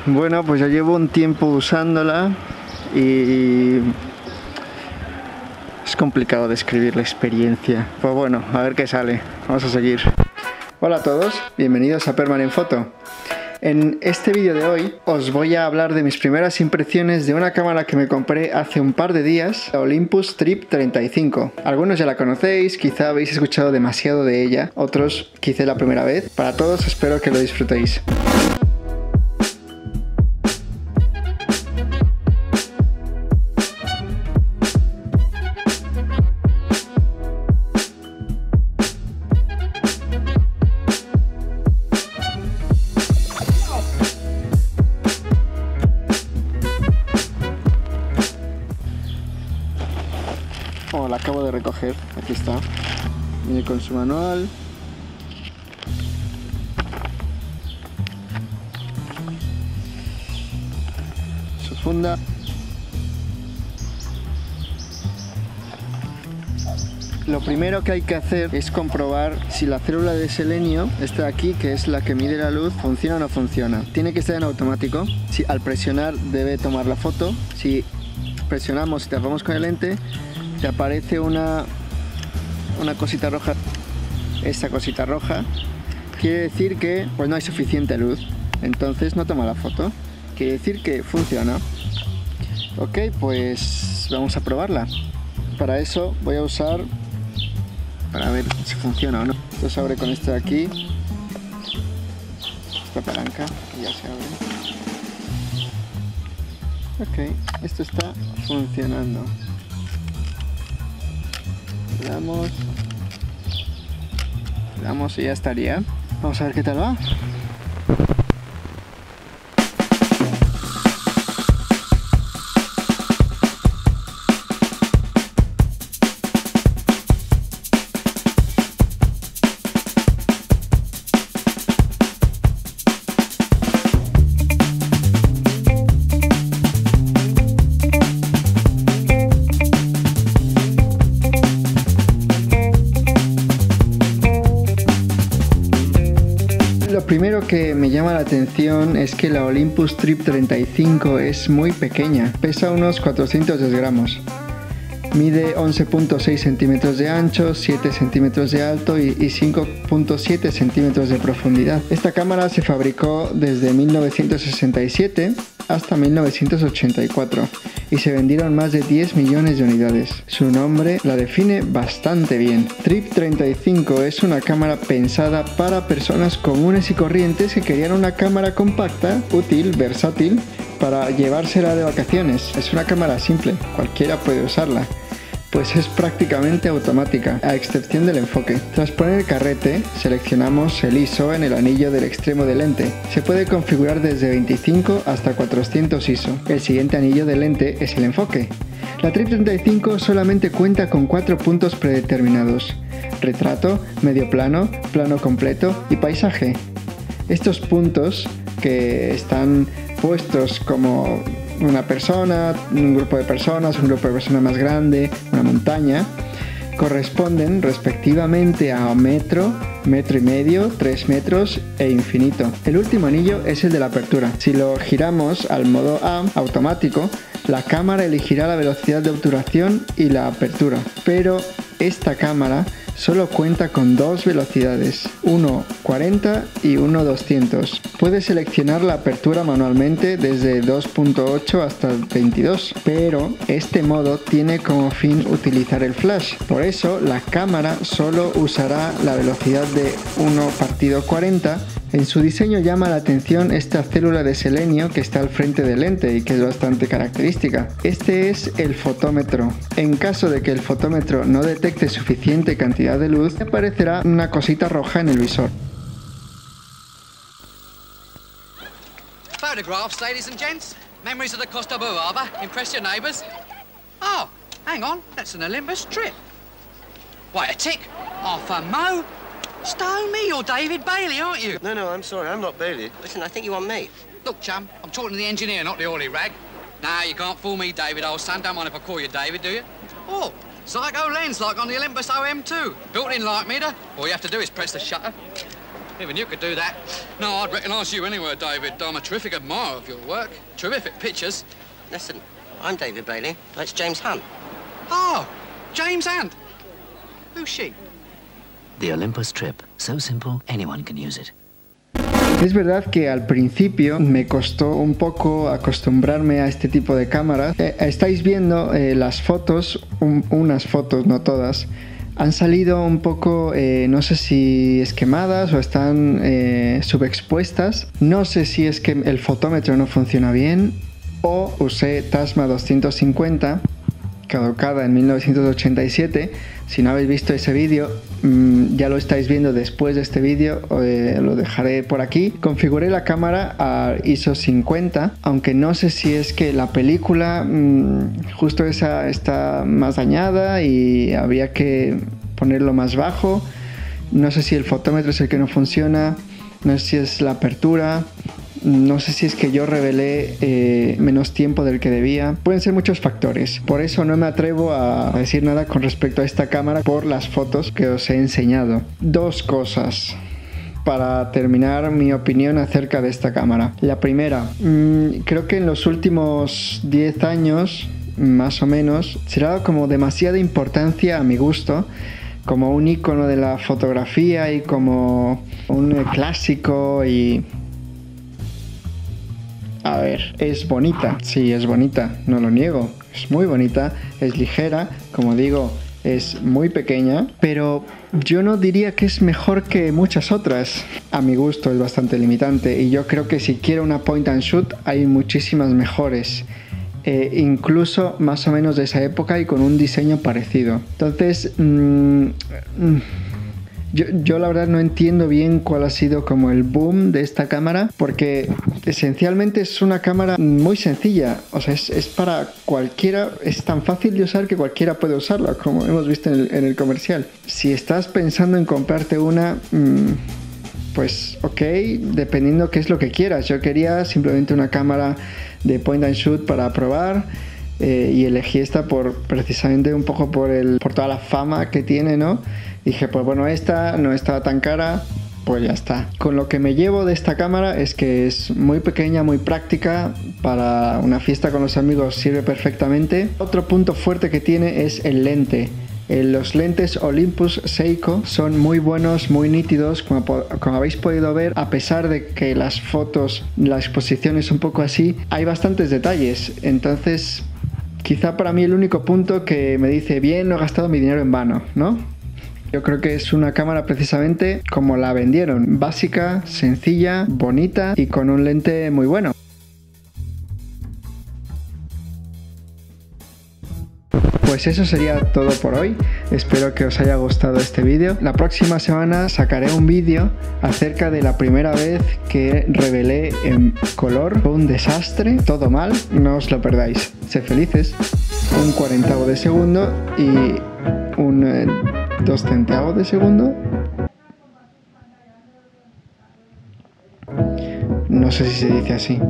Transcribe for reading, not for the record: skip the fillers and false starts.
Bueno, pues ya llevo un tiempo usándola y es complicado describir la experiencia. Pues bueno, a ver qué sale. Vamos a seguir. Hola a todos, bienvenidos a Permanent Photo. En este vídeo de hoy os voy a hablar de mis primeras impresiones de una cámara que me compré hace un par de días, la Olympus Trip 35. Algunos ya la conocéis, quizá habéis escuchado demasiado de ella, otros quizá la primera vez. Para todos espero que lo disfrutéis. Oh, la acabo de recoger, aquí está. Viene con su manual. Su funda. Lo primero que hay que hacer es comprobar si la célula de selenio, esta de aquí, que es la que mide la luz, funciona o no funciona. Tiene que estar en automático. Si al presionar debe tomar la foto. Si presionamos y tapamos con el lente, te aparece una cosita roja. Esta cosita roja quiere decir que pues no hay suficiente luz, entonces no toma la foto. Quiere decir que funciona. Ok, pues vamos a probarla. Para eso voy a usar, para ver si funciona o no, esto se abre con esto de aquí, esta palanca que ya se abre. Ok, esto está funcionando. Le damos y ya estaría. Vamos a ver qué tal va. Lo primero que me llama la atención es que la Olympus Trip 35 es muy pequeña, pesa unos 410 gramos. Mide 11.6 centímetros de ancho, 7 centímetros de alto y 5.7 centímetros de profundidad. Esta cámara se fabricó desde 1967 hasta 1984 y se vendieron más de 10 millones de unidades. Su nombre la define bastante bien. Trip 35 es una cámara pensada para personas comunes y corrientes que querían una cámara compacta, útil, versátil, para llevársela de vacaciones. Es una cámara simple, cualquiera puede usarla, pues es prácticamente automática, a excepción del enfoque. Tras poner el carrete, seleccionamos el ISO en el anillo del extremo del lente. Se puede configurar desde 25 hasta 400 ISO. El siguiente anillo del lente es el enfoque. La Trip 35 solamente cuenta con 4 puntos predeterminados: retrato, medio plano, plano completo y paisaje. Estos puntos, que están puestos como una persona, un grupo de personas, un grupo de personas más grande, una montaña, corresponden respectivamente a metro, metro y medio, 3 metros e infinito. El último anillo es el de la apertura. Si lo giramos al modo A, automático, la cámara elegirá la velocidad de obturación y la apertura, pero esta cámara solo cuenta con dos velocidades, 1.40 y 1.200. Puedes seleccionar la apertura manualmente desde 2.8 hasta 22, pero este modo tiene como fin utilizar el flash. Por eso la cámara solo usará la velocidad de 1/40. En su diseño llama la atención esta célula de selenio que está al frente del lente y que es bastante característica. Este es el fotómetro. En caso de que el fotómetro no detecte suficiente cantidad de luz, aparecerá una cosita roja en el visor. Photographs, ladies and gents. Memories of the Costa Brava. Impress your neighbours. Oh, hang on. That's an Olympus Trip. Wait a tick. Half a mo. Stone me, you're David Bailey, aren't you? No, I'm sorry, I'm not Bailey. Listen, I think you want me. Look, chum, I'm talking to the engineer, not the oily rag. Nah, you can't fool me, David, old son. Don't mind if I call you David, do you? Oh, Zygo lens, like on the Olympus OM2. Built-in light meter. All you have to do is press the shutter. Even you could do that. No, I'd recognise you anywhere, David. I'm a terrific admirer of your work. Terrific pictures. Listen, I'm David Bailey. That's James Hunt. Oh, James Hunt. Who's she? The Olympus Trip. So simple, anyone can use it. Es verdad que al principio me costó un poco acostumbrarme a este tipo de cámaras. Estáis viendo las fotos, unas fotos, no todas, han salido un poco, no sé si esquemadas o están subexpuestas. No sé si es que el fotómetro no funciona bien o usé Tasma 250, caducada en 1987. Si no habéis visto ese vídeo, ya lo estáis viendo después de este vídeo, lo dejaré por aquí. Configuré la cámara a ISO 50, aunque no sé si es que la película justo esa está más dañada y había que ponerlo más bajo. No sé si el fotómetro es el que no funciona, no sé si es la apertura. No sé si es que yo revelé menos tiempo del que debía. Pueden ser muchos factores. Por eso no me atrevo a decir nada con respecto a esta cámara por las fotos que os he enseñado. Dos cosas para terminar mi opinión acerca de esta cámara. La primera, creo que en los últimos 10 años, más o menos, se le ha dado como demasiada importancia a mi gusto como un icono de la fotografía y como un clásico y... A ver, es bonita, sí, es bonita, no lo niego, es muy bonita, es ligera, como digo, es muy pequeña, pero yo no diría que es mejor que muchas otras. A mi gusto es bastante limitante y yo creo que si quiero una point and shoot hay muchísimas mejores, incluso más o menos de esa época y con un diseño parecido. Entonces, Yo la verdad no entiendo bien cuál ha sido como el boom de esta cámara, porque esencialmente es una cámara muy sencilla, o sea, es para cualquiera, es tan fácil de usar que cualquiera puede usarla, como hemos visto en el comercial. Si estás pensando en comprarte una, pues ok, dependiendo qué es lo que quieras. Yo quería simplemente una cámara de point and shoot para probar. Y elegí esta precisamente un poco por toda la fama que tiene, ¿no? Dije, pues bueno, esta no estaba tan cara, pues ya está. Con lo que me llevo de esta cámara es que es muy pequeña, muy práctica, para una fiesta con los amigos sirve perfectamente. Otro punto fuerte que tiene es el lente. Los lentes Olympus Seiko son muy buenos, muy nítidos, como habéis podido ver. A pesar de que las fotos, la exposición es un poco así, hay bastantes detalles, entonces... Quizá para mí el único punto que me dice, bien, no he gastado mi dinero en vano, ¿no? Yo creo que es una cámara precisamente como la vendieron, básica, sencilla, bonita y con un lente muy bueno. Pues eso sería todo por hoy. Espero que os haya gustado este vídeo. La próxima semana sacaré un vídeo acerca de la primera vez que revelé en color. Fue un desastre, todo mal, no os lo perdáis. Sed felices. Un 40avo de segundo y un 2 centavos de segundo. No sé si se dice así.